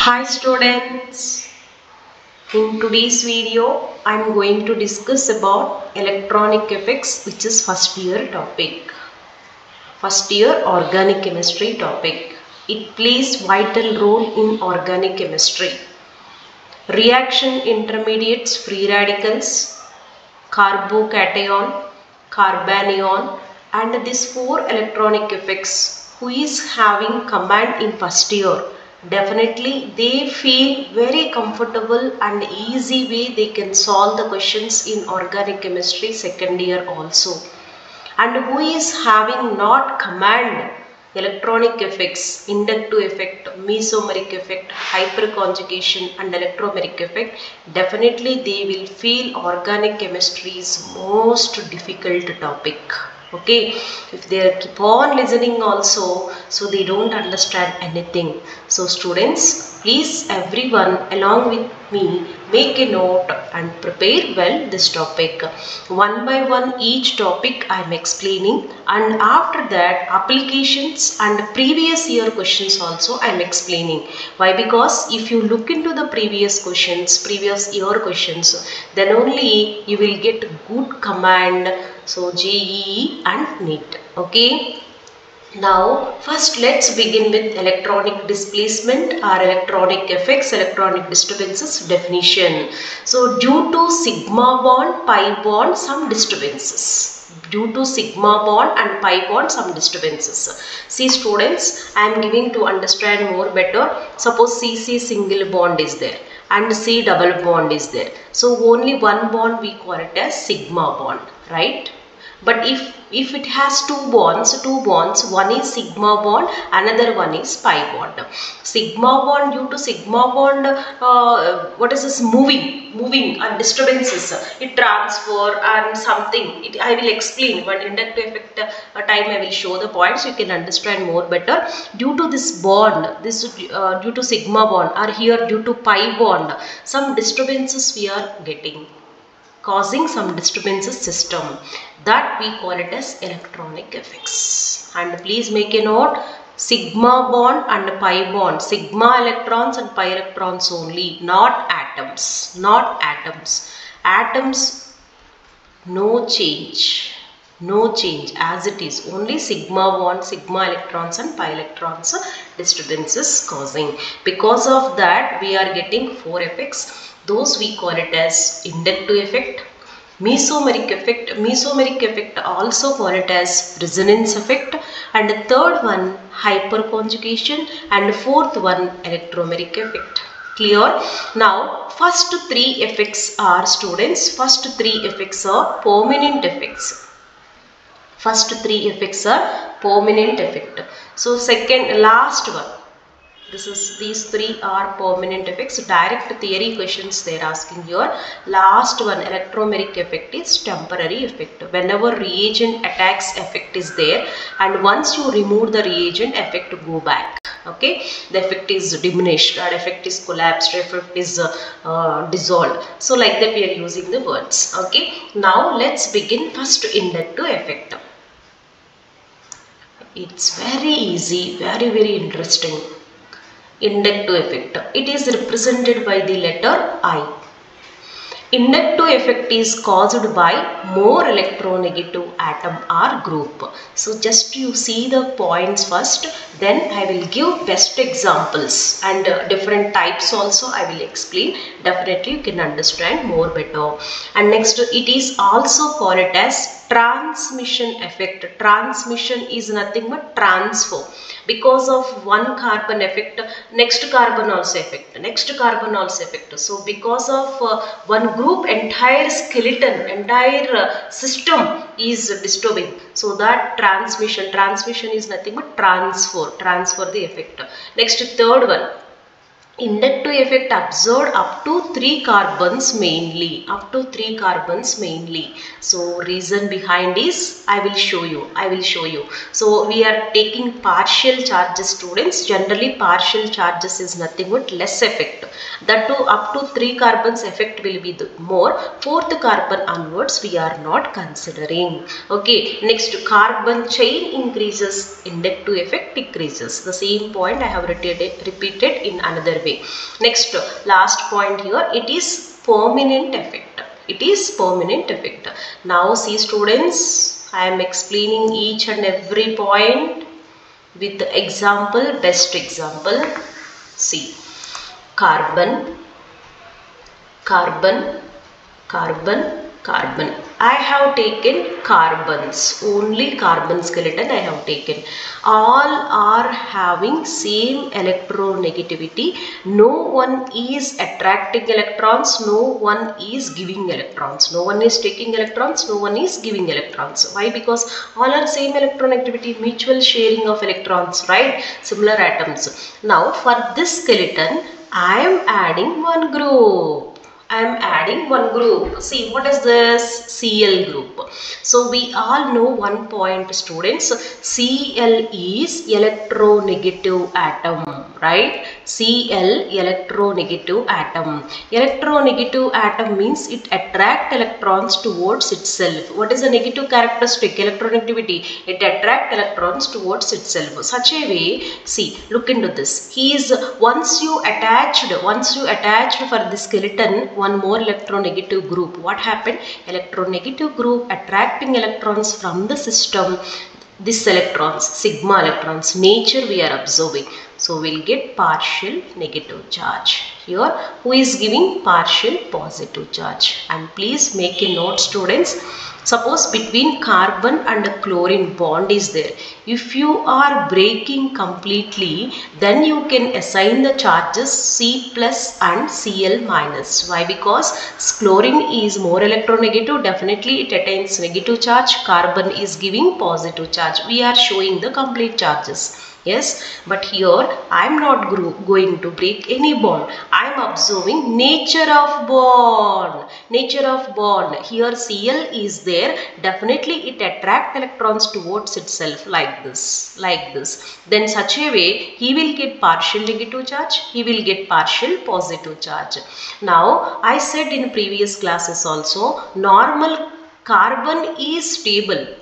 Hi students, in today's video I am going to discuss about electronic effects, which is first year topic. First year organic chemistry topic. It plays vital role in organic chemistry. Reaction intermediates, free radicals, carbocation, carbanion, and these four electronic effects who is having command in first year. Definitely they feel very comfortable and easy way they can solve the questions in organic chemistry second year also. And who is having not command electronic effects, inductive effect, mesomeric effect, hyperconjugation and electromeric effect, definitely they will feel organic chemistry is most difficult topic. Okay, if they keep on listening also, so they don't understand anything. So students, please everyone along with me make a note and prepare well this topic. One by one each topic I am explaining, and after that applications and previous year questions also I am explaining. Why? Because if you look into the previous year questions, then only you will get good command. So JEE and NEET. Okay. Now first let's begin with electronic displacement or electronic effects, electronic disturbances definition. So due to sigma bond, pi bond, some disturbances. Due to sigma bond and pi bond, some disturbances. See students, I am giving to understand more better. Suppose CC single bond is there and C double bond is there. So only one bond we call it as sigma bond, right? But if it has two bonds, one is sigma bond, another one is pi bond. Sigma bond, due to sigma bond, what is this, moving and disturbances, it transfer and something, I will explain one inductive effect time. I will show the points, you can understand more better. Due to this bond, due to sigma bond, or here due to pi bond, some disturbances we are getting, causing some disturbances system, that we call it as electronic effects. And please make a note, sigma bond and pi bond, sigma electrons and pi electrons only, not atoms, not atoms. Atoms, no change as it is, only sigma bond, sigma electrons and pi electrons disturbances causing. Because of that we are getting four effects. Those we call it as inductive effect, mesomeric effect also call it as resonance effect, and the third one hyperconjugation, and the fourth one electromeric effect. Clear? Now first three effects are, students, first three effects are permanent effects. First three effects are permanent effect. So last one, these three are permanent effects. Direct theory questions they are asking here. Last one, electromeric effect, is temporary effect. Whenever reagent attacks, effect is there, and once you remove the reagent, effect go back. Okay, the effect is diminished, or effect is collapsed, effect is dissolved. So like that we are using the words. Okay, now let's begin first inductive effect. It's very easy, very interesting. Inductive effect. It is represented by the letter I. Inductive effect is caused by more electronegative atom or group. So just you see the points first, then I will give best examples and different types also I will explain. Definitely you can understand more better. And next, it is also called it as transmission effect. Transmission is nothing but transfer. Because of one carbon effect, next carbon also affect, next carbon also affect. So because of one group, entire skeleton, entire system is disturbing. So that transmission is nothing but transfer the effect. Next, third one, inductive effect observed up to 3 carbons mainly, So reason behind is I will show you. So we are taking partial charges, students. Generally partial charges is nothing but less effect. That too, up to 3 carbons effect will be more. 4th carbon onwards we are not considering. Okay, next, carbon chain increases, inductive effect decreases. The same point I have repeated in another way. way. Next, last point here, it is permanent effect. It is permanent effect. Now see students, I am explaining each and every point with the example, best example. See, carbon, carbon, carbon, carbon. I have taken carbons, only carbon skeleton I have taken. All are having same electronegativity. No one is attracting electrons, no one is giving electrons. No one is taking electrons, no one is giving electrons. Why? Because all are same electronegativity, mutual sharing of electrons, right? Similar atoms. Now for this skeleton, I am adding one group. I am adding one group. See, what is this? Cl group. So we all know one point, students. Cl is electronegative atom, right? Cl, electronegative atom. Electronegative atom means it attracts electrons towards itself. What is the negative characteristic? Electronegativity. It attracts electrons towards itself. Such a way, see, look into this. He is, once you attached for the skeleton one more electronegative group. What happened? Electronegative group attracting electrons from the system. This electrons, sigma electrons, nature we are observing. So we'll get partial negative charge. Here, who is giving partial positive charge? And please make a note, students. Suppose between carbon and a chlorine bond is there. If you are breaking completely, then you can assign the charges C plus and Cl minus. Why? Because chlorine is more electronegative. Definitely it attains negative charge. Carbon is giving positive charge. We are showing the complete charges. Yes, but here I am not going to break any bond. I am observing nature of bond. Nature of bond. Here Cl is there. Definitely it attracts electrons towards itself like this. Like this. Then such a way he will get partial negative charge. He will get partial positive charge. Now I said in previous classes also, normal carbon is stable.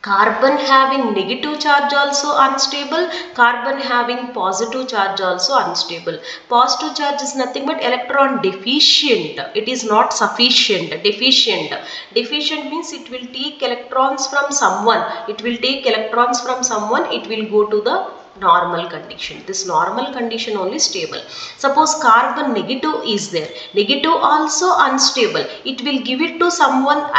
Carbon having negative charge also unstable, carbon having positive charge also unstable. Positive charge is nothing but electron deficient. It is not sufficient, deficient. Deficient means it will take electrons from someone. It will take electrons from someone, it will go to the normal condition. This normal condition only stable. Suppose carbon negative is there. Negative also unstable. It will give it to someone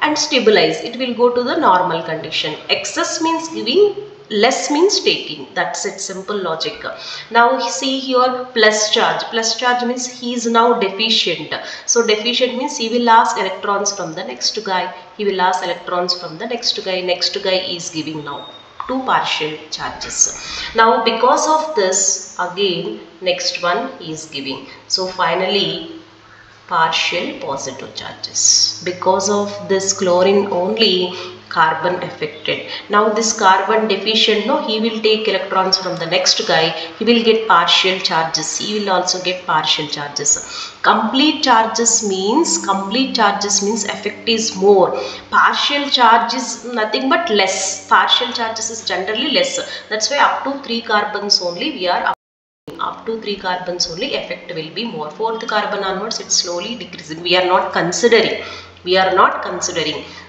and stabilize. It will go to the normal condition. Excess means giving, less means taking. That's it, simple logic. Now see here plus charge. Plus charge means he is now deficient. So deficient means he will ask electrons from the next guy. He will ask electrons from the next guy. Next guy is giving now two partial charges. Now because of this, again next one is giving. So finally partial positive charges. Because of this chlorine only, carbon affected. Now this carbon deficient, no, he will take electrons from the next guy. He will get partial charges. He will also get partial charges. Complete charges means effect is more. Partial charge is nothing but less. Partial charges is generally less. That's why up to 3 carbons only we are up to 3 carbons only effect will be more. 4th carbon onwards it's slowly decreasing. We are not considering.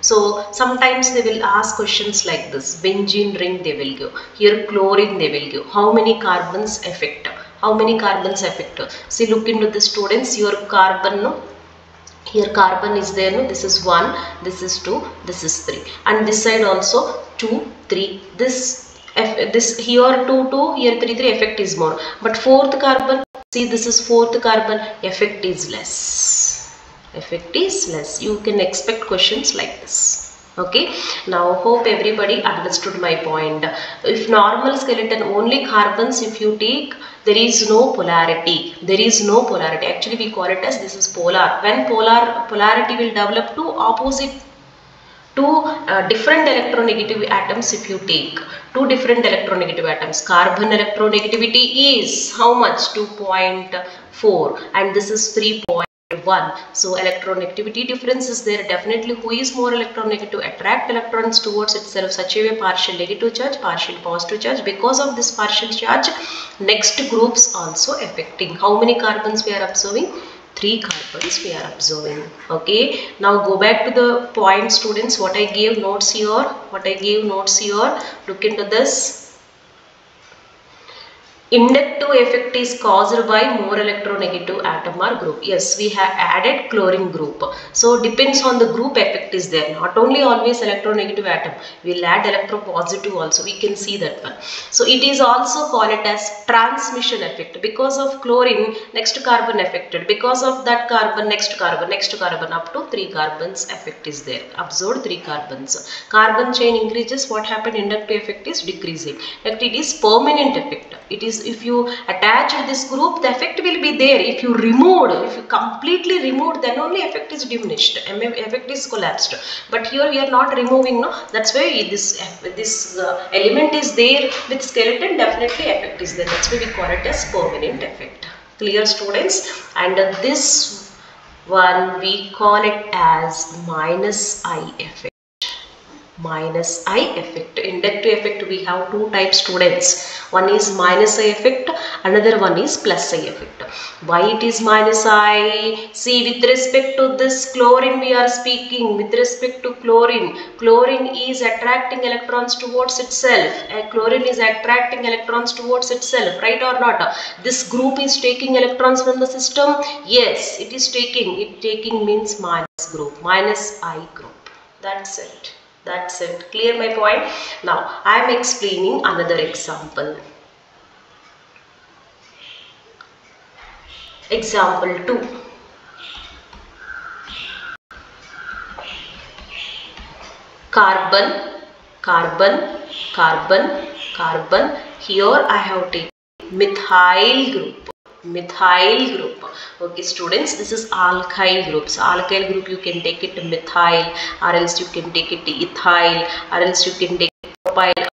So sometimes they will ask questions like this. Benzene ring they will give. Here chlorine they will give. How many carbons effect? How many carbons effect? See, look into the students. Your carbon, no? Here carbon is there, no? This is 1, this is 2, this is 3. And this side also 2, 3. This here 2, 2, here 3, 3 effect is more. But 4th carbon, see this is 4th carbon, effect is less. Effect is less. You can expect questions like this. Okay. Now hope everybody understood my point. If normal skeleton only carbons if you take, there is no polarity. There is no polarity. Actually we call it as this is polar. When polarity will develop to opposite, two different electronegative atoms if you take. Two different electronegative atoms. Carbon electronegativity is how much? 2.4 and this is 3. 1. So electronegativity difference is there. Definitely, who is more electronegative? Attract electrons towards itself, such a way partial negative charge, partial positive charge. Because of this partial charge, next groups also affecting. How many carbons we are observing? 3 carbons we are observing. Okay, now go back to the point, students. What I gave notes here, look into this. Inductive effect is caused by more electronegative atom or group. Yes, we have added chlorine group. So depends on the group effect is there. Not only always electronegative atom. We will add electropositive also. We can see that one. So it is also called it as transmission effect. Because of chlorine, next carbon affected. Because of that carbon, next carbon, up to 3 carbons effect is there. Absorbed 3 carbons. Carbon chain increases. What happened? Inductive effect is decreasing. But it is permanent effect. It is, if you attach this group, the effect will be there. If you completely removed, then only effect is diminished, effect is collapsed. But here we are not removing, no. That's why this element is there with skeleton, definitely effect is there. That's why we call it as permanent effect. Clear, students? And this one we call it as minus I effect. Minus I effect. Inductive effect we have 2 types, students. One is minus I effect, another one is plus I effect. Why it is minus I? See, with respect to this chlorine we are speaking, with respect to chlorine is attracting electrons towards itself. Chlorine is attracting electrons towards itself, right or not? This group is taking electrons from the system. Yes, it is taking. It taking means minus group, minus I group. That's it. That's it. Clear my point? Now, I am explaining another example. Example 2. Carbon, carbon, carbon, carbon. Here I have taken methyl group. Methyl group. Okay, students, this is alkyl group. So alkyl group, you can take it methyl, or else you can take it ethyl, or else you can take it propyl.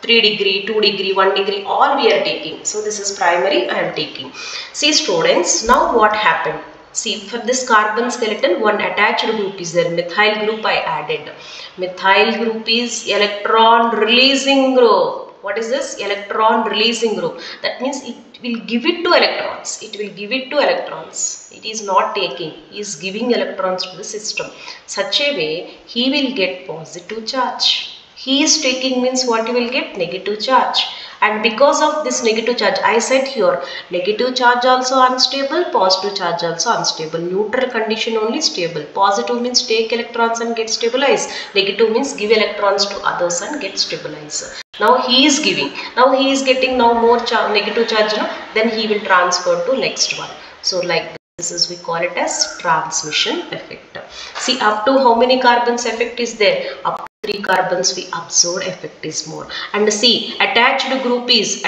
3 degree, 2 degree, 1 degree, all we are taking. So this is primary I am taking. See, students, now what happened? See, for this carbon skeleton, one attached group is there. Methyl group I added. Methyl group is electron releasing group. What is this? Electron releasing group. That means it will give it to electrons. It will give it to electrons. It is not taking. He is giving electrons to the system. Such a way, he will get positive charge. He is taking means what he will get? Negative charge. And because of this negative charge, I said here, negative charge also unstable, positive charge also unstable. Neutral condition only stable. Positive means take electrons and get stabilized. Negative means give electrons to others and get stabilized. Now he is giving. Now he is getting now more negative charge. No? Then he will transfer to next one. So like this is, we call it as transmission effect. See, up to how many carbons effect is there? Up to 3 carbons we absorb, effect is more. And see, attached group is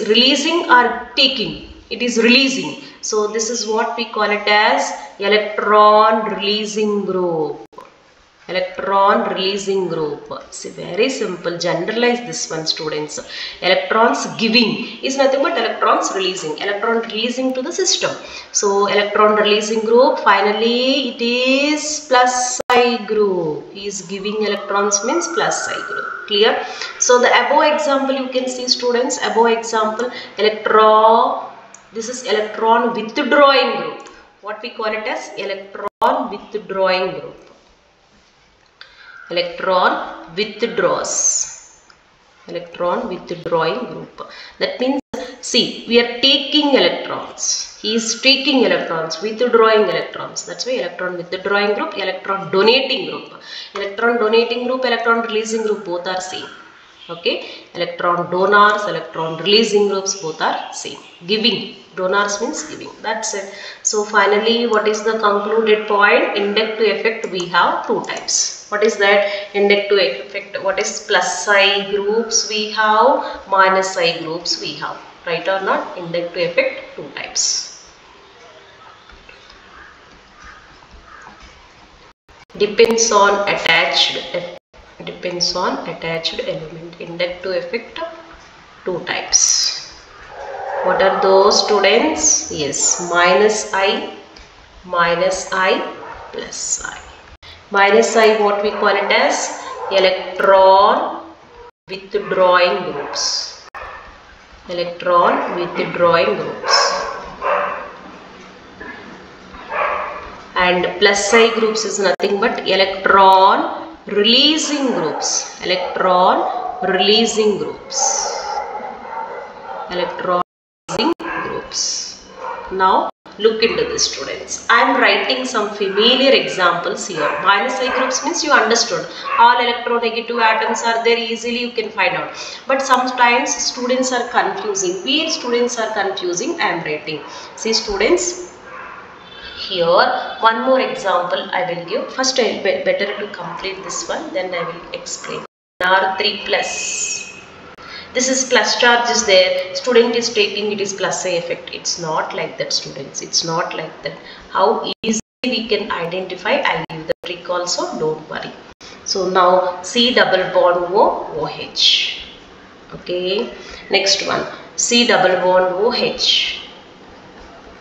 releasing or taking. It is releasing. So this is what we call it as electron releasing group. Electron releasing group. See, very simple. Generalize this one, students. Electrons giving is nothing but electrons releasing. Electron releasing to the system. So electron releasing group, finally it is plus I group. He is giving electrons means plus I group. Clear? So the above example you can see, students. Above example, electron. This is electron withdrawing group. What we call it as electron withdrawing group. Electron withdraws. Electron withdrawing group. That means, see, we are taking electrons. He is taking electrons, withdrawing electrons. That's why electron withdrawing group, electron donating group. Electron donating group, electron releasing group, both are same. Okay, electron donors, electron releasing groups, both are same. Giving. Donors means giving. That's it. So finally, what is the concluded point? Inductive effect we have 2 types. What is that? Inductive effect. What is plus I groups we have, minus I groups we have. Right or not? Inductive effect 2 types. Depends on attached element. Inductive effect 2 types. What are those, students? Yes, minus I minus I plus I. Minus I, what we call it as electron withdrawing groups. Electron withdrawing groups. And plus I groups is nothing but electron releasing groups. Electron releasing groups. Electron releasing groups. Now look into this, students. I am writing some familiar examples here. Minus I groups means you understood. All electronegative atoms are there, easily you can find out. But sometimes students are confusing. Where students are confusing, I am writing. See students, here one more example I will give. First I will better to complete this one, then I will explain. R3 plus. This is plus charge is there. Student is taking it is plus I effect. It's not like that, students. It's not like that. How easily we can identify, I'll give the trick also, don't worry. So now C double bond O, OH. Okay. Next one, C double bond OH.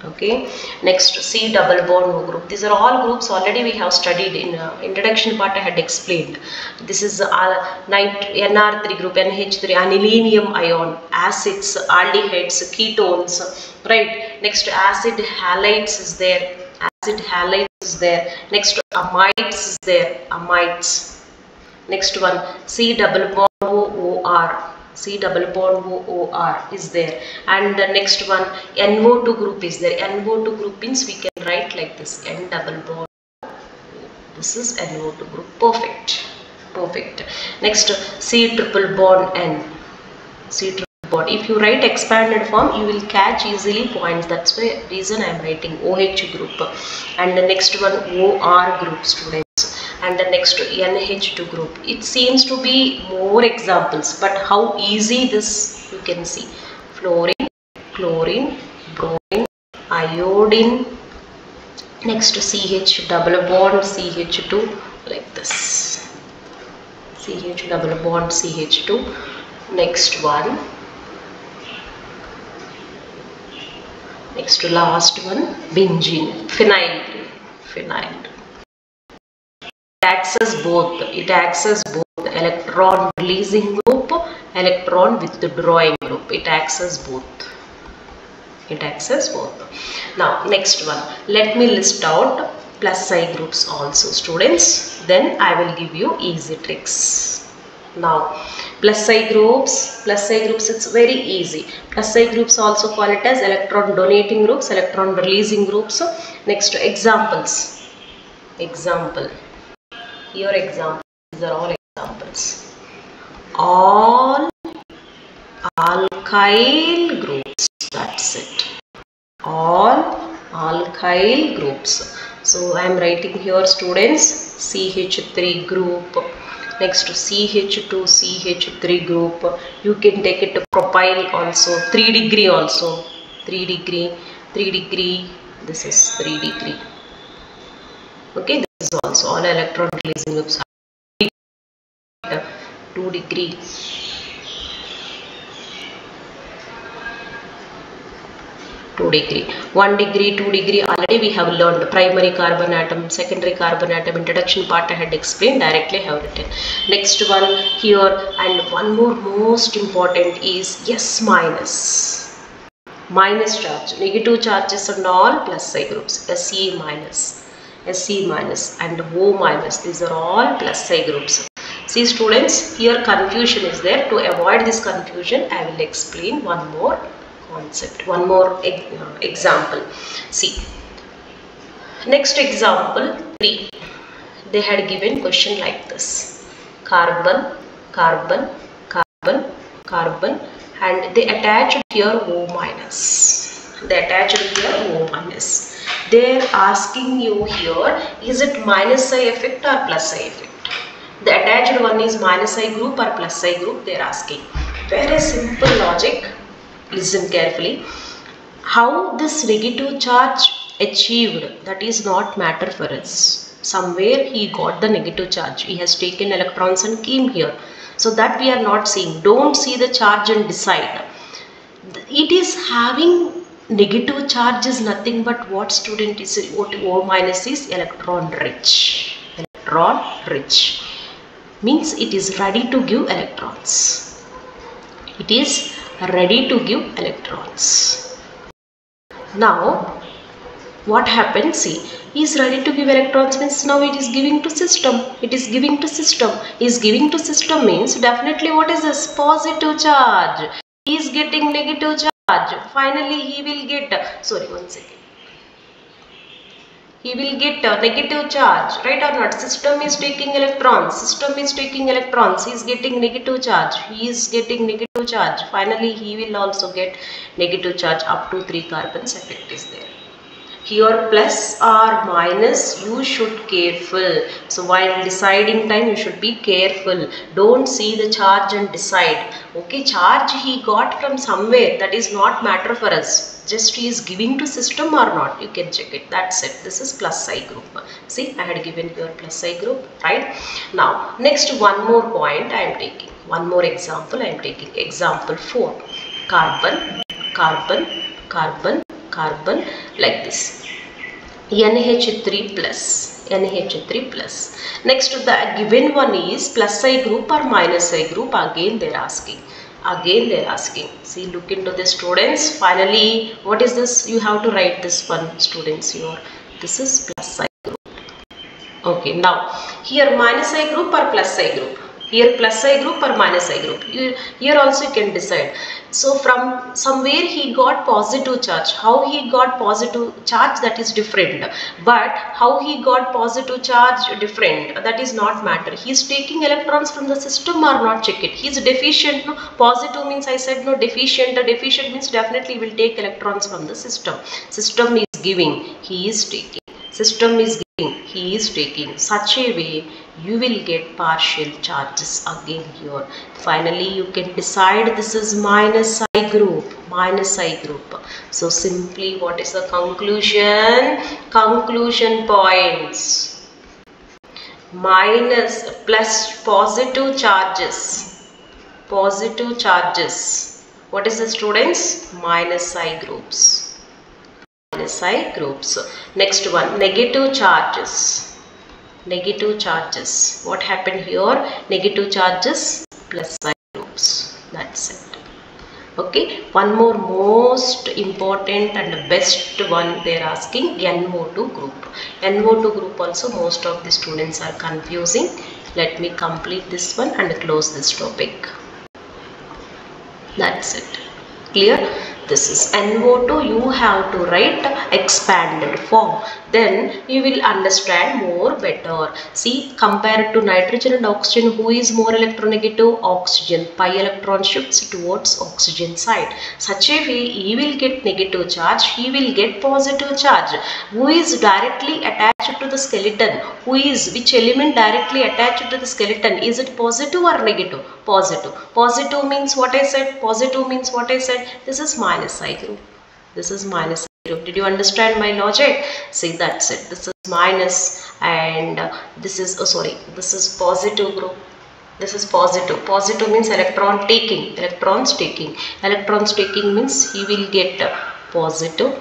Okay, next C double bond O group. These are all groups already we have studied in introduction part. I had explained. This is NR3 group, NH3, anilinium ion, acids, aldehydes, ketones, right? Next acid halides is there. Acid halides is there. Next amides is there. Amides. Next one C double bond OR. C double bond OR is there, and the next one NO2 group is there. NO2 group means we can write like this, N double bond. This is NO2 group. Perfect, perfect. Next C triple bond N. C triple bond. If you write expanded form, you will catch easily points. That's why reason I am writing OH group. And the next one OR group, students. And the next NH2 group. It seems to be more examples, but how easy this you can see. Fluorine, chlorine, bromine, iodine. Next CH double bond CH2, like this. CH double bond CH2. Next one. Next to last one, benzene, phenyl. Phenyl. It acts as both electron releasing group, electron withdrawing group. It acts as both. It acts as both. Now next one, let me list out plus I groups also, students. Then I will give you easy tricks. Now plus I groups, it's very easy. Plus I groups also call it as electron donating groups, electron releasing groups. Next examples. Example. Here examples, these are all examples. All alkyl groups, that's it. All alkyl groups. So I am writing here, students, CH3 group. Next CH2, CH3 group. You can take it to propyl also, 3 degree also. 3 degree, 3 degree, this is 3 degree. Okay, this is also all electron releasing groups. 2 degree. 2 degree, 1 degree, 2 degree. Already we have learned primary carbon atom, secondary carbon atom. Introduction part I had explained, directly I have written. Next one here, and one more most important is S minus. Minus charge, negative charges and all plus I groups. Se minus, Se minus and O minus. These are all plus I groups. See students, here confusion is there. To avoid this confusion, I will explain one more concept, one more example. See, next example 3. They had given question like this: carbon, carbon, carbon, carbon, and they attached here O minus. They attached here O minus. They are asking you here, is it minus I effect or plus I effect? The attached one is minus I group or plus I group, they are asking. Very simple logic. Listen carefully. How this negative charge achieved, that is not matter for us. Somewhere he got the negative charge. He has taken electrons and came here. So that we are not seeing. Don't see the charge and decide. It is having negative charge is nothing but what, student? Is what? O minus is electron rich. Electron rich means it is ready to give electrons. It is ready to give electrons. Now what happens? See, is ready to give electrons means now it is giving to system. It is giving to system. Is giving to system means definitely what is this? Positive charge. He is getting negative charge. Finally he will get, sorry, one second. He will get a negative charge, right or not? System is taking electrons. System is taking electrons. He is getting negative charge. He is getting negative charge. Finally he will also get negative charge. Up to 3 carbons effect is there. Here plus or minus, you should careful. So while deciding time you should be careful. Don't see the charge and decide. Okay, charge he got from somewhere, that is not matter for us. Just he is giving to system or not, you can check it. That's it. This is plus I group. See, I had given here plus I group, right? Now next one more point I am taking. One more example I am taking. Example 4. Carbon, carbon, carbon, carbon, like this. NH3 plus, NH3 plus. Next the given one is plus I group or minus I group. Again they are asking. Again they are asking. See, look into the students. Finally, what is this? You have to write this one, students. Here, this is plus I group. Okay, now here minus I group or plus I group. Here plus I group or minus I group. Here also you can decide. So from somewhere he got positive charge. How he got positive charge, that is different. But how he got positive charge different, that is not matter. He is taking electrons from the system or not, check it. He is deficient. No? Positive means I said no, deficient. Deficient means definitely will take electrons from the system. System is giving, he is taking. System is giving, he is taking. Such a way you will get partial charges again here. Finally you can decide this is minus I group, minus I group. So simply what is the conclusion? Conclusion points. Minus plus positive charges. Positive charges. What is the, students? Minus I groups. Minus I groups. Next one, negative charges. Negative charges. What happened here? Negative charges plus I groups. That's it. Okay. One more most important and best one they are asking, NO2 group. NO2 group also most of the students are confusing. Let me complete this one and close this topic. That's it. Clear? This is NO2. You have to write expanded form. Then you will understand more better. See, compared to nitrogen and oxygen, who is more electronegative? Oxygen. Pi electron shifts towards oxygen side. Such a way he will get negative charge, he will get positive charge. Who is directly attached to the skeleton? Who is, which element directly attached to the skeleton? Is it positive or negative? Positive. Positive means what I said. Positive means what I said. This is minus I group. This is minus I group. Did you understand my logic? See, that's it. This is minus and this is, this is positive group. This is positive. Positive means electron taking. Electrons taking. Electrons taking means he will get positive.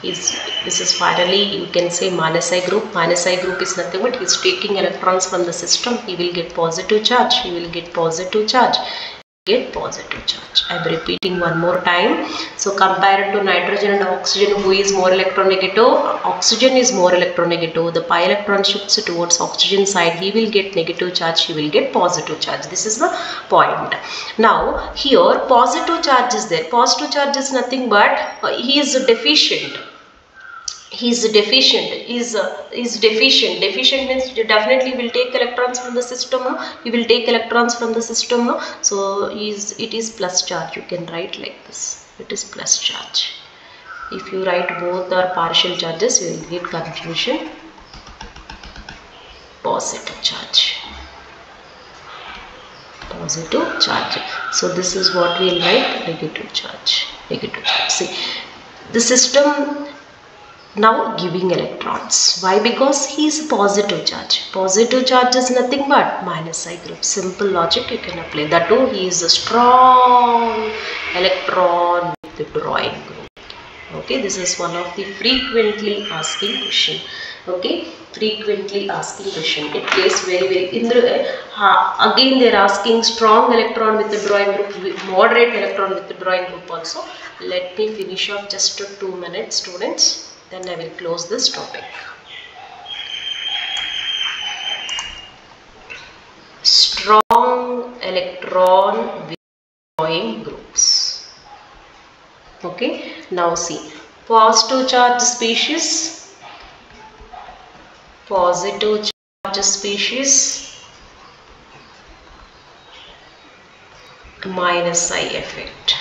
This is finally you can say minus I group. Minus I group is nothing but he is taking electrons from the system. He will get positive charge. He will get positive charge. Get positive charge. I am repeating one more time. So compared to nitrogen and oxygen, who is more electronegative? Oxygen is more electronegative. The pi electron shifts towards oxygen side. He will get negative charge. He will get positive charge. This is the point. Now here positive charge is there. Positive charge is nothing but he is deficient. He is deficient. Is deficient. Deficient means definitely will take electrons from the system. No? He will take electrons from the system. No? So it is plus charge. You can write like this. It is plus charge. If you write both are partial charges, you will get confusion. Positive charge. Positive charge. So this is what we will write, negative charge. Negative charge. See, the system now giving electrons. Why? Because he is positive charge. Positive charge is nothing but minus I group. Simple logic you can apply. That too he is a strong electron withdrawing group. Okay, this is one of the frequently asking question. Okay, frequently asking question. It plays very in the again they are asking strong electron with the drawing group, moderate electron with the drawing group also. Let me finish off just 2 minutes, students. Then I will close this topic. Strong electron with drawing groups. Okay, now see, positive charge species, minus I effect,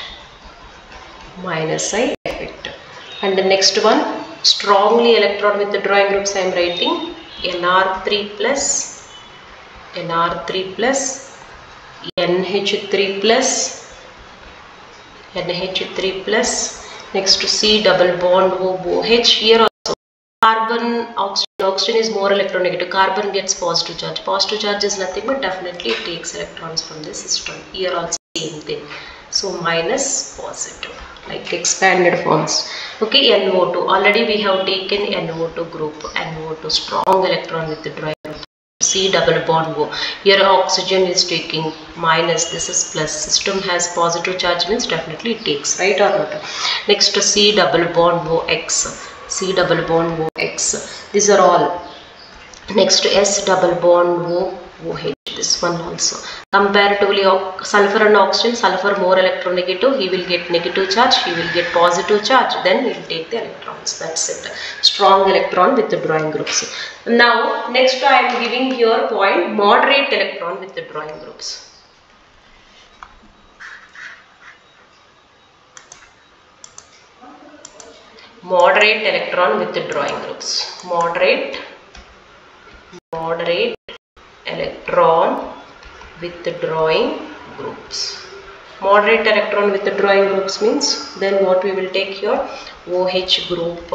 and the next one, strongly electron with the drawing groups, I am writing Nr3 plus, NH3 plus, next to C double bond OH. Here also carbon, oxygen is more electronegative. Carbon gets positive charge. Positive charge is nothing but definitely it takes electrons from the system. Here also same thing. So minus positive, like expanded forms. Okay, NO2. Already we have taken NO2 group. NO2 strong electron with the drawing group. C double bond O. Here oxygen is taking minus, this is plus. System has positive charge means definitely it takes, right or not? Next to C double bond OX. C double bond OX. These are all. Next to S double bond OH. This one also. Comparatively, sulfur and oxygen, sulfur more electronegative, he will get negative charge, he will get positive charge, then he will take the electrons. That's it. Strong electron with the drawing groups. Now, next I am giving here point, moderate electron with the drawing groups. Moderate electron with the drawing groups. Moderate electron with the drawing groups. Moderate electron with the drawing groups means then what we will take here, OH group,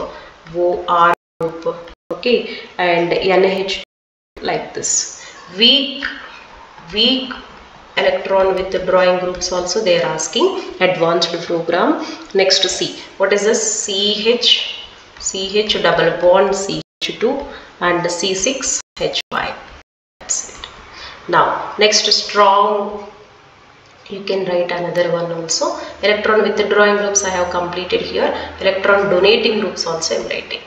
OR group, okay, and NH like this. Weak electron with the drawing groups also they are asking, advanced program. Next to C, what is this? CH double bond CH2 and C6H5. That's it. Now next, strong, you can write another one also. Electron with the drawing groups I have completed here. Electron donating groups also I am writing.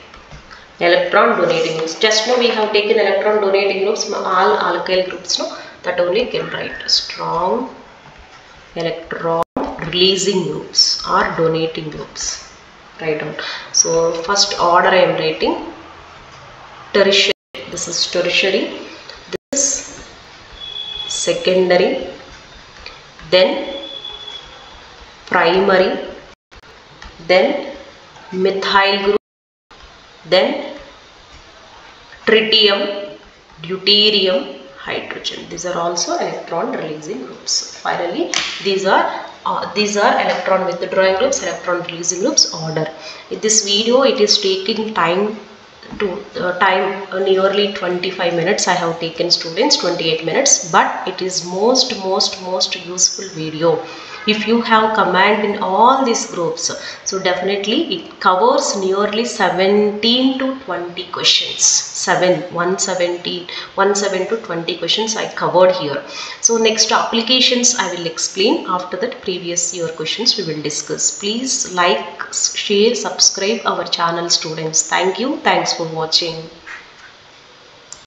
Electron donating groups. Just now we have taken electron donating groups, all alkyl groups, no? That only you can write. Strong electron releasing groups or donating groups. Write down. So first order I am writing. Tertiary. This is tertiary. This is secondary. Then primary, then methyl group, then tritium, deuterium, hydrogen. These are also electron releasing groups. Finally, these are electron with the drawing groups, electron releasing groups order. In this video, it is taking time nearly 25 minutes I have taken, students, 28 minutes, but it is most useful video if you have command in all these groups. So definitely it covers nearly 17 to 20 questions. 17 to 20 questions I covered here. So next applications I will explain. After that previous year questions we will discuss. Please like, share, subscribe our channel, students. Thank you. Thanks for watching.